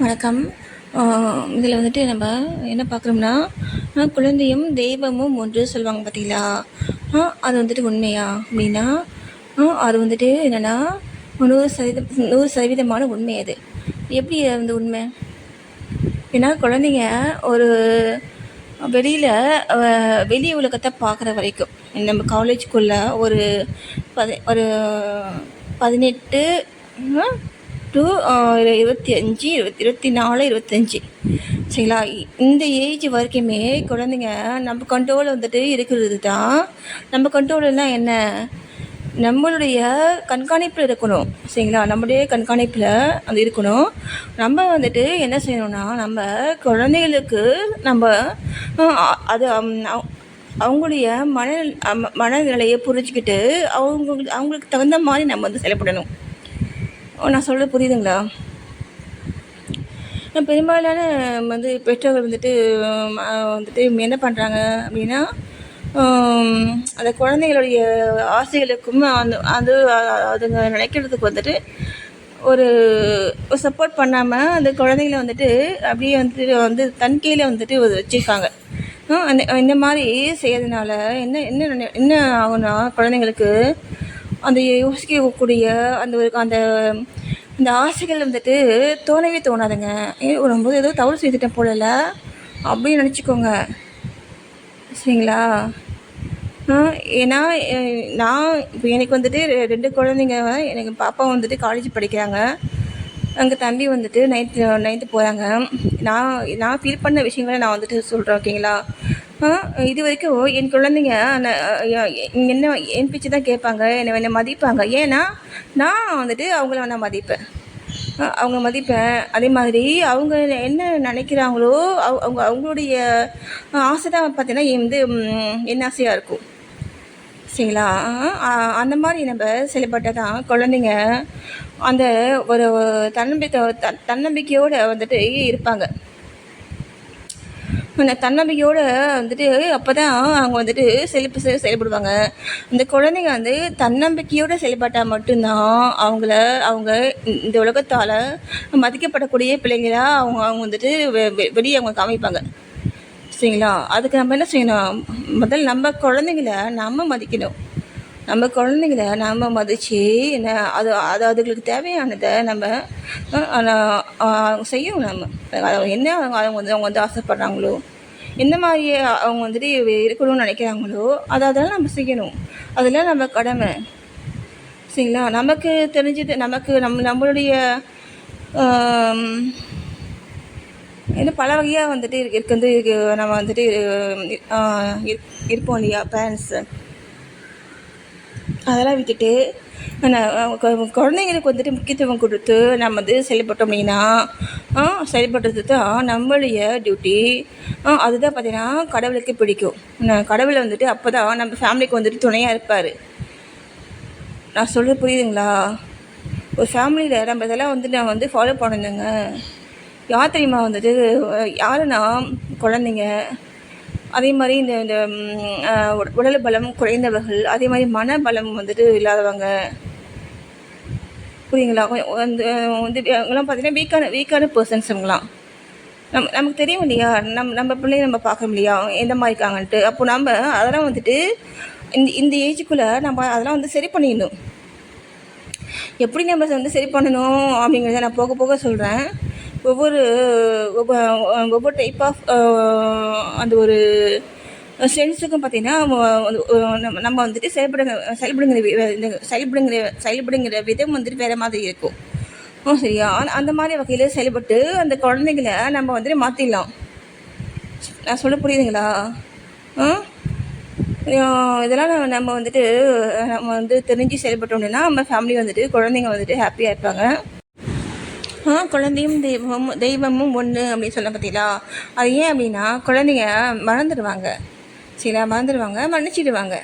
வணக்கம். இதில் வந்துட்டு நம்ம என்ன பார்க்குறோம்னா, குழந்தையும் தெய்வமும் ஒன்று சொல்லுவாங்க பார்த்தீங்களா? அது வந்துட்டு உண்மையா? அப்படின்னா, அது வந்துட்டு என்னென்னா 100% 100% உண்மை அது. எப்படி அது வந்து உண்மை? ஏன்னா குழந்தைங்க ஒரு வெளியில் வெளி உலகத்தை பார்க்குற வரைக்கும் நம்ம காலேஜுக்குள்ளே ஒரு ஒரு 18 டு 25 24 25 சரிங்களா? இந்த ஏஜ் வரைக்குமே குழந்தைங்க நம்ம கண்ட்ரோலில் வந்துட்டு இருக்கிறது தான். நம்ம கண்ட்ரோல்லாம் என்ன, நம்மளுடைய கண்காணிப்பில் இருக்கணும். சரிங்களா? நம்முடைய கண்காணிப்பில் அது இருக்கணும். நம்ம வந்துட்டு என்ன செய்யணும்னா, நம்ம குழந்தைகளுக்கு நம்ம அது அவங்களுடைய மனநிலையை புரிஞ்சுக்கிட்டு அவங்களுக்கு தகுந்த மாதிரி நம்ம வந்து செயல்படணும். நான் சொல்கிறது புரியுதுங்களா? பெரும்பாலான வந்து பெற்றோர்கள் வந்துட்டு என்ன பண்ணுறாங்க அப்படின்னா, அந்த குழந்தைகளுடைய ஆசைகளுக்கும் அது அதுங்க நினைக்கிறதுக்கு வந்துட்டு ஒரு சப்போர்ட் பண்ணாமல் அந்த குழந்தைங்கள வந்துட்டு அப்படியே வந்து தன் கீழே வந்துட்டு வச்சுருக்காங்க. இந்த மாதிரி செய்யறதுனால என்ன என்ன என்ன ஆகும்னா, குழந்தைங்களுக்கு அந்த யோசிக்கக்கூடிய அந்த இந்த ஆசைகள் வந்துட்டு தோணவே தோணாதுங்க. வரும்போது ஏதோ தவறு செய்துட்டேன் போலல அப்படின்னு நினச்சிக்கோங்க. சரிங்களா? ஏன்னா நான் இப்போ எனக்கு வந்துட்டு 2 குழந்தைங்க. எனக்கு பாப்பா வந்துட்டு காலேஜ் படிக்கிறாங்க. எங்கள் தம்பி வந்துட்டு 9th போகிறாங்க. நான் ஃபீல் பண்ண விஷயங்களை நான் வந்துட்டு சொல்கிறேன். ஓகேங்களா? இது வரைக்கும் என் குழந்தைங்க என்ன என் பேச்சு தான் கேட்பாங்க, என்னை மதிப்பாங்க. ஏன்னா நான் வந்துட்டு அவங்கள நான் மதிப்பேன். அதே மாதிரி அவங்க என்ன நினைக்கிறாங்களோ அவங்களுடைய ஆசை தான் பார்த்தீங்கன்னா வந்து என் ஆசையாக இருக்கும். சரிங்களா? அந்த மாதிரி நம்ம செயல்பட்டால் தான் குழந்தைங்க அந்த ஒரு தன்னம்பிக்கையோடு வந்துட்டு இருப்பாங்க. அந்த தன்னம்பிக்கையோடு வந்துட்டு அப்போ தான் அவங்க வந்துட்டு செயல்படுவாங்க. இந்த குழந்தைங்க வந்து தன்னம்பிக்கையோடு செயல்பட்டால் மட்டும்தான் அவங்க இந்த உலகத்தால் மதிக்கப்படக்கூடிய பிள்ளைங்களாக அவங்க வந்துட்டு வெளியே அவங்க காமிப்பாங்க. சரிங்களா? அதுக்கு நம்ம என்ன செய்யணும்? முதல்ல நம்ம குழந்தைங்கள நம்ம மதிக்கணும். நம்ம குழந்தைங்கள நம்ம மதித்து அதுகளுக்கு தேவையானதை நம்ம செய்யணும். நம்ம என்ன அவங்க வந்து ஆசைப்படுறாங்களோ, எந்த மாதிரி அவங்க வந்துட்டு இருக்கணும்னு நினைக்கிறாங்களோ அதெல்லாம் நம்ம செய்யணும். அதெல்லாம் நம்ம கடமை. சரிங்களா? நமக்கு தெரிஞ்சது நம்மளுடைய இன்னும் பல வகையாக வந்துட்டு இருக்கு நம்ம வந்துட்டு இருப்போம் இல்லையா பேரண்ட்ஸு. அதெல்லாம் விட்டுட்டு குழந்தைங்களுக்கு வந்துட்டு முக்கியத்துவம் கொடுத்து நம்ம வந்து செயல்பட்டோம் அப்படின்னா செயல்படுறது தான் நம்மளுடைய டியூட்டி. அதுதான் பார்த்திங்கன்னா கடவுளுக்கு பிடிக்கும். கடவுளை வந்துட்டு அப்போ தான் நம்ம ஃபேமிலிக்கு வந்துட்டு துணையாக இருப்பார். நான் சொல்கிறது புரியுதுங்களா? ஒரு ஃபேமிலியில் நம்ம இதெல்லாம் வந்து நான் வந்து ஃபாலோ பண்ணணுங்க. யார் தெரியுமா வந்துட்டு யாருன்னா குழந்தைங்க, அதே மாதிரி இந்த உடல் பலம் குறைந்தவர்கள், அதே மாதிரி மனபலம் வந்துட்டு இல்லாதவங்க. புரியுங்களா? வந்து இவங்கெல்லாம் பார்த்தீங்கன்னா வீக்கான பர்சன்ஸ். இவங்களாம் நமக்கு தெரியும் இல்லையா? நம்ம பிள்ளைங்க நம்ம பார்க்கணும் இல்லையா எந்த மாதிரி இருக்காங்கன்ட்டு. அப்போ நம்ம அதெல்லாம் வந்துட்டு இந்த ஏஜுக்குள்ளே நம்ம அதெல்லாம் வந்து சரி பண்ணிடணும். எப்படி நம்ம வந்து சரி பண்ணணும் அப்படிங்கிறத நான் போக போக சொல்கிறேன். ஒவ்வொரு டைப் ஆஃப் அந்த ஒரு ஸ்ட்ரென்ஸுக்கும் பார்த்திங்கன்னா நம்ம வந்துட்டு செயல்படுங்கிற விதம் வந்துட்டு வேறு மாதிரி இருக்கும். சரியா? அந்த மாதிரி வகையில் செயல்பட்டு அந்த குழந்தைங்கள நம்ம வந்துட்டு மாற்றிடலாம். நான் சொல்ல புரியுதுங்களா? இதெல்லாம் நம்ம வந்து தெரிஞ்சு செயல்பட்டோம்னா நம்ம ஃபேமிலி வந்துட்டு குழந்தைங்க வந்துட்டு ஹாப்பியாக இருப்பாங்க. குழந்தையும் தெய்வமும் ஒன்று அப்படின்னு சொல்ல பார்த்தீங்களா? அது ஏன் அப்படின்னா குழந்தைங்க மறந்துடுவாங்க. சரிங்களா? மன்னிச்சிடுவாங்க.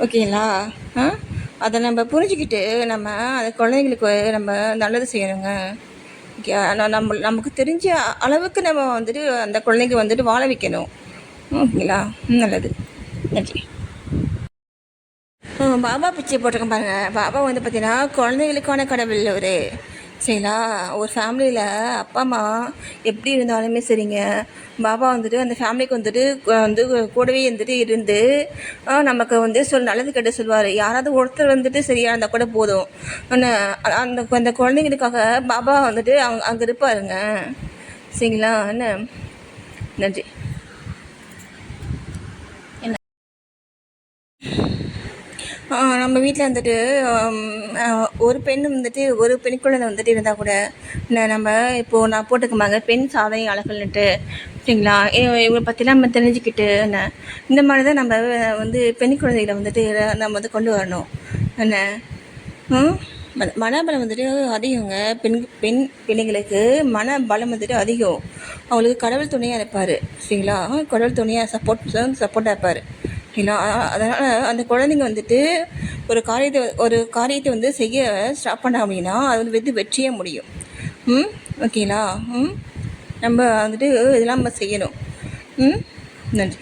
ஓகேங்களா? அதை நம்ம புரிஞ்சுக்கிட்டு நம்ம அந்த குழந்தைங்களுக்கு நம்ம நல்லது செய்யணுங்க. ஓகே? நமக்கு தெரிஞ்ச அளவுக்கு நம்ம வந்துட்டு அந்த குழந்தைங்க வந்துட்டு வாழ வைக்கணும். ஓகேங்களா? நல்லது. நன்றி. பாபா பிச்சை போட்டிருக்கேன் பாருங்கள். பாபா வந்து பார்த்தீங்கன்னா குழந்தைங்களுக்கான கடவுள். சரிங்களா? ஒரு ஃபேமிலியில் அப்பா அம்மா எப்படி இருந்தாலுமே சரிங்க, பாபா வந்துட்டு அந்த ஃபேமிலிக்கு வந்துட்டு வந்து கூடவே வந்துட்டு இருந்து நமக்கு வந்து நல்லது கெட்ட சொல்லுவார். யாராவது ஒருத்தர் வந்துட்டு சரியாக இருந்தால் கூட போதும். அந்த அந்த குழந்தைங்களுக்காக பாபா வந்துட்டு அங்கே இருப்பாருங்க. சரிங்களா? என்ன? நன்றி. நம்ம வீட்டில் வந்துட்டு ஒரு பெண் வந்துட்டு ஒரு பெண் குழந்தை வந்துட்டு இருந்தால் கூட நம்ம இப்போது நான் போட்டுக்கமாங்க பெண் சாதனையாளர்கள்ன்ட்டு. சரிங்களா? இவங்களை பற்றிலாம் நம்ம தெரிஞ்சுக்கிட்டு இந்த மாதிரி தான் நம்ம வந்து பெண் குழந்தைகளை வந்துட்டு நம்ம வந்து கொண்டு வரணும். என்ன மனபலம் வந்துட்டு அதிகங்க. பெண் பெண் பிள்ளைங்களுக்கு மனபலம் வந்துட்டு அதிகம். அவங்களுக்கு கடவுள் துணையாக இருப்பார். சரிங்களா? கடவுள் துணையாக சப்போர்ட்டாக இருப்பார். சரிங்களா? அதனால் அந்த குழந்தைங்க வந்துட்டு ஒரு காரியத்தை வந்து செய்ய ஸ்டார்ட் பண்ண அப்படின்னா அது வந்து வெற்றியே முடியும். ஓகேங்களா? நம்ம வந்துட்டு இதெல்லாம் நம்ம செய்யணும். நன்றி.